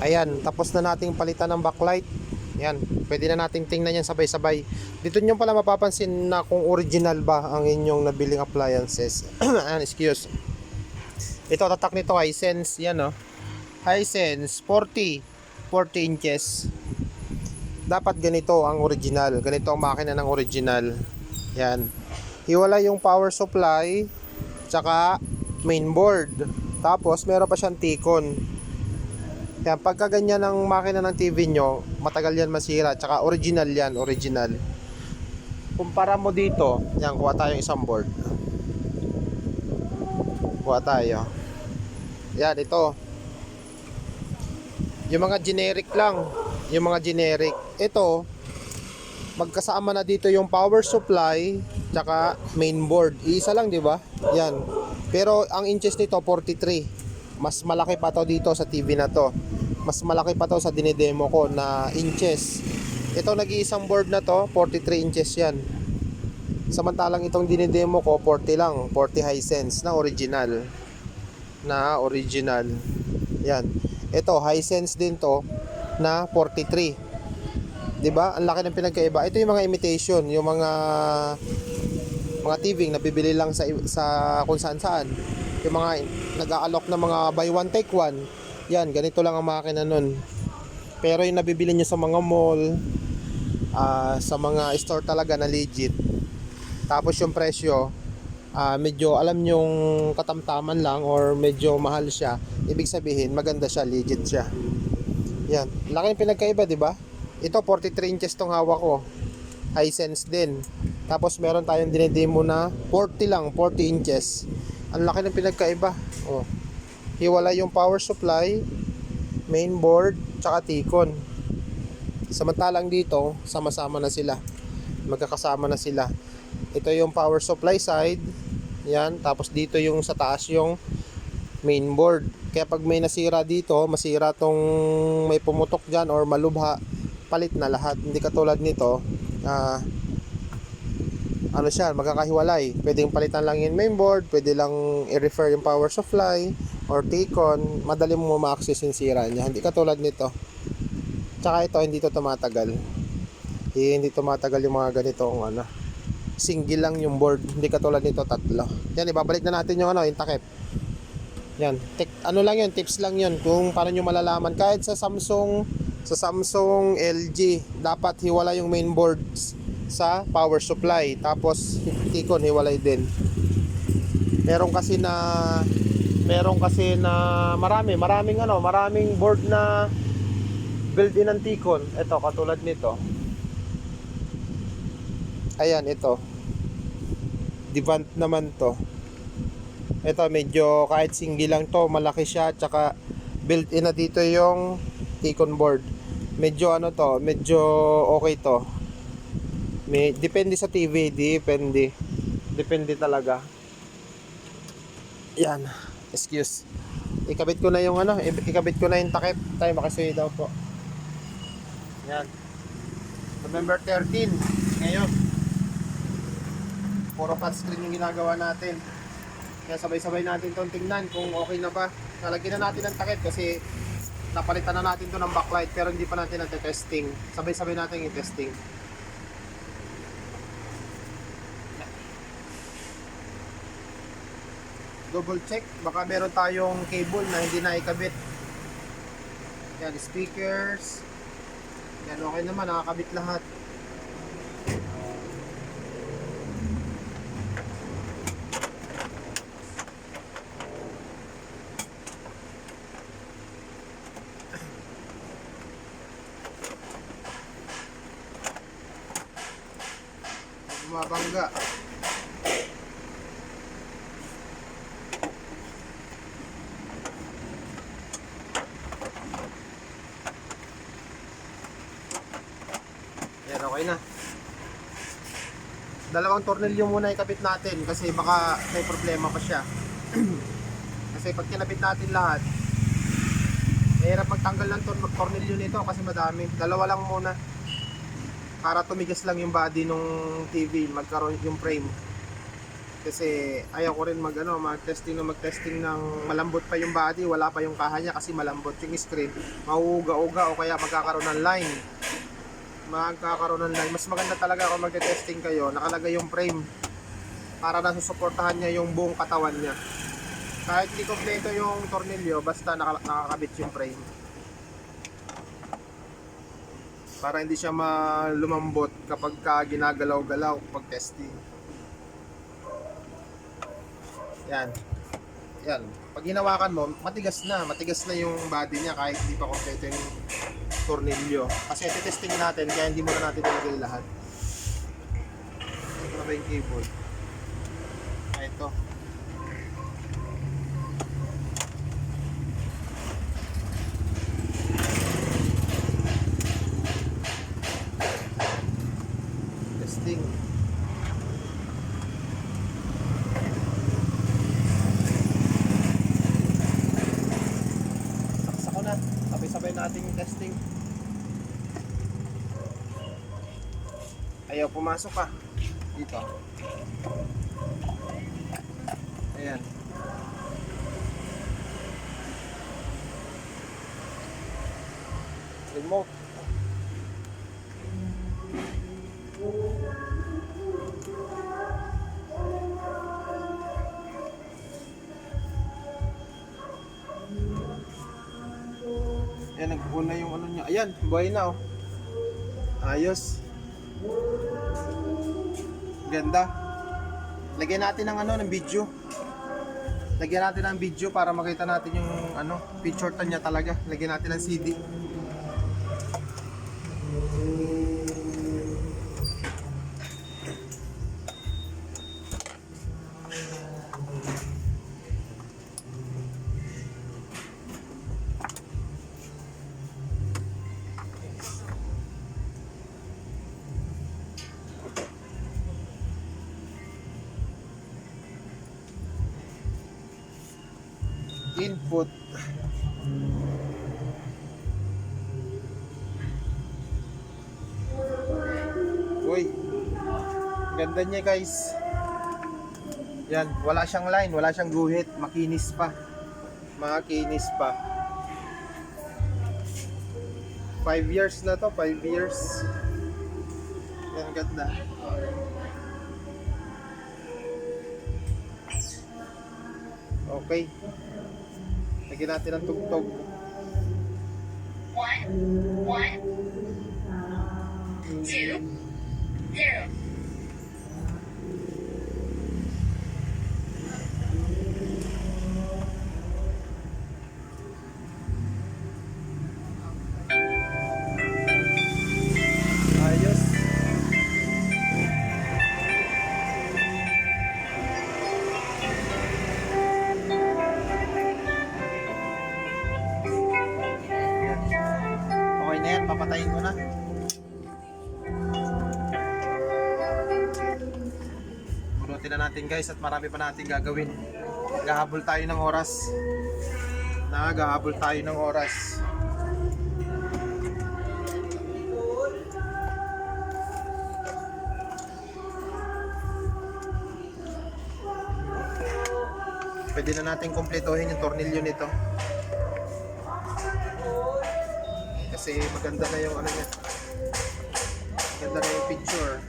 Ayan, tapos na nating palitan ng backlight. Yan, pwede na nating tingnan yan sabay-sabay. Dito nyo pala mapapansin na kung original ba ang inyong nabiling appliances. Ayan, excuse. Ito, tatak nito Hisense, yan oh. Hisense 40 inches. Dapat ganito ang original. Ganito ang makina ng original. Yan. Hiwala yung power supply tsaka mainboard. Tapos meron pa siyang T-con. Yan, pagka ganyan ang makina ng TV nyo, matagal yan masira. Tsaka original yan, original. Kumpara mo dito, yan, kuha tayong isang board. Kuha tayo. Yan, ito. Yung mga generic lang. Yung mga generic. Ito, magkasama na dito yung power supply tsaka mainboard. Isa lang, di ba? Yan. Pero ang inches nito 43. Mas malaki pa to dito sa TV na to. Mas malaki pa to sa dinidemo ko na inches. Ito nag-iisang board na to, 43 inches yan. Samantalang itong dinidemo ko 40 lang, 40 Hisense na original. Yan. Ito Hisense din to na 43. 'Di ba? Ang laki ng pinagkaiba. Ito yung mga imitation, yung mga TV na bibili lang sa kung saan-saan. Yung mga nag-aalok na mga buy one take one. Yan, ganito lang ang makina nun. Pero yung nabibili nyo sa mga mall, sa mga store talaga na legit. Tapos yung presyo, medyo alam nyong katamtaman lang or medyo mahal siya. Ibig sabihin, maganda siya, legit siya. Yan, laki yung pinagkaiba, di ba? Ito 43 inches tong hawak ko. Hisense din. Tapos meron tayong dinidemo na 40 lang, 40 inches. Ang laki ng pinagkaiba. Oh. Hiwala yung power supply, mainboard, tsaka T-con. Samantalang dito, sama-sama na sila. Magkakasama na sila. Ito yung power supply side. Yan, tapos dito yung sa taas yung mainboard. Kaya pag may nasira dito, masira tong may pumutok dyan or malubha, palit na lahat. Hindi katulad nito, ano siya, magkakahiwalay. Pwedeng palitan lang yung mainboard, pwede lang i-refer yung power supply or T-con, madali mo ma-access yung sira niya. Hindi katulad nito. Tsaka ito, hindi to tumatagal. Hindi tumatagal yung mga ganitong single lang yung board. Hindi katulad nito, tatlo. Yan, ibabalik na natin yung yung takip. Yan, ano lang yun, tips lang yun kung paano nyo malalaman. Kahit sa Samsung, LG, dapat hiwala yung mainboard sa power supply. Tapos T-con hiwalay din. Meron kasi na maraming board na built-in ng T-con. Ito katulad nito. Ayan, ito. Devant naman to. Ito medyo kahit single lang to, malaki siya, tsaka built-in na dito yung T-con board. Medyo medyo okay to. Depende sa TV, depende talaga. Yan, excuse. Ikabit ko na yung takip. Tayo makisuyo daw po. Yan. November 13 ngayon. Puro flat screen yung ginagawa natin. Kaya sabay-sabay natin itong tingnan kung okay na ba. Nalagyan na natin ang takip kasi napalitan na natin to ng backlight pero hindi pa natin testing. Sabay-sabay natin yung testing. Double check, baka meron tayong cable na hindi na ikabit. Yan, speakers. Yan, okay naman, nakakabit lahat. Bumabangga. Yan, okay na. Dalawang tornilyo muna ikabit natin kasi baka may problema pa siya. Kasi pag kinabit natin lahat, mahirap magtanggal ng tornilyo nito kasi madami. Dalawa lang muna para tumigas lang yung body nung TV, magkaroon yung frame. Kasi ayaw ko rin mag-testing ng malambot pa yung body, wala pa yung kaha niya kasi malambot yung screen. Mauuga-uga o kaya magkakaroon ng line. Mas maganda talaga kung magte-testing kayo, nakalagay yung frame para nasusuportahan niya yung buong katawan niya. Kahit hindi kompleto yung tornilyo, basta nakakabit yung frame. Para hindi siya lumambot kapag ginagalaw-galaw pag testing. Yan. Yan. Pag hinawakan mo, matigas na yung body niya kahit hindi pa kompleto yung tornilyo. Kasi testing natin, kaya hindi muna natin ilagay lahat. Ito na ba yung cable? Ito. Testing. Saksak ko na. Sabay-sabay natin yung testing. Ayaw pumasok pa. Dito. Ayan. Remote. Ayan, nag-on na yung ano niya. Ayan, buhay na oh. Ayos. Ganda. Lagyan natin ng video. Lagyan natin ng video para makita natin yung picture niya talaga. Lagyan natin ng CD. Input. Uy, ganda niya guys. Yan, wala siyang line, wala siyang guhit, makinis pa. Makinis pa. 5 years na to, 5 years. Yan, ganda. Okay. Lagyan natin ang tugtog. 1, 1, 2, 0. Ayos. Okay na yan, papatayin ko na. Bunutin na natin guys at marami pa natin gagawin. Gahabol tayo ng oras. Gahabol tayo ng oras. Pwede na natin kumpletuhin yung tornilyo nito. Kasi maganda na yung niya. Maganda na yung picture.